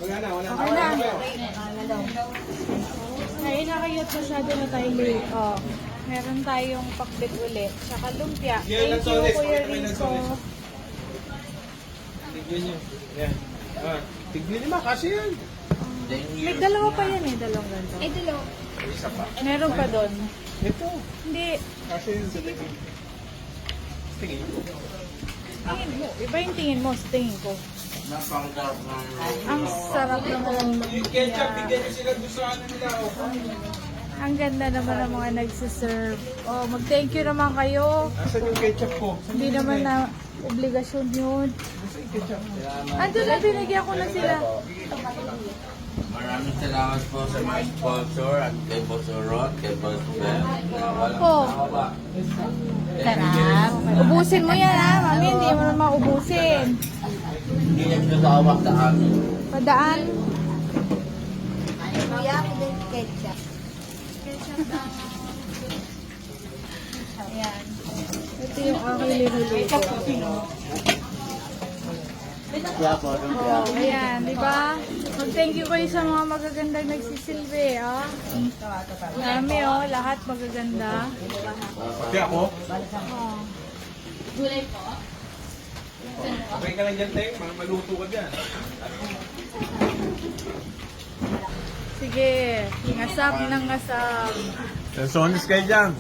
Okay na. Ay, nakayot masyado na tayo late. Oh. Meron tayong pakbit ulit. Tsaka lumpia. Thank you, Kuya Rico. Tignan nyo. Yan. Tignan nyo kasi yan. May dalawa pa yan eh, dalawang ganito. dalawa. Isa pa. Meron pa doon. Ito. Hindi. Kasi yun sa tingin. Tingin. Tingin mo. Iba yung tingin mo sa tingin ko. Napanggarap ng... Ang sarap naman ng Yung ketchup, lumpia. bigyan nyo sila doon sa ano nila. Ang ganda naman ng mga nagsiserve. Oh, mag-thank you naman kayo. Asan yung ketchup ko? Hindi naman na obligasyon yun. Asan yung ketchup? Ando na, binigyan ko na sila. Maraming salamat po sa mga sponsor at kay Boss Oron, kay Boss Ben. Oh. Sarap. Ubusin mo yan ha, mami. Hindi mo naman ubusin. Hindi niya pinatawag sa amin. Padaan. Kuya, din ketchup. Ayan. Ito yung aking niluluto. Oh, ayan, di ba? Mag-thank you kayo sa mga magagandang nagsisilbi, oh. Dami, oh, lahat magaganda. Kaya ako? Oh. Okay ka lang dyan, Teng. Maluto ka dyan. Sige, ngasab ng ngasab. Sonis kayo dyan.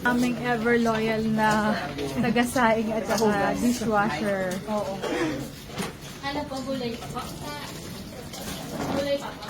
Aming ever loyal na tagasaing at saka dishwasher. Oo. Ano po, gulay pa po? Gulay pa po.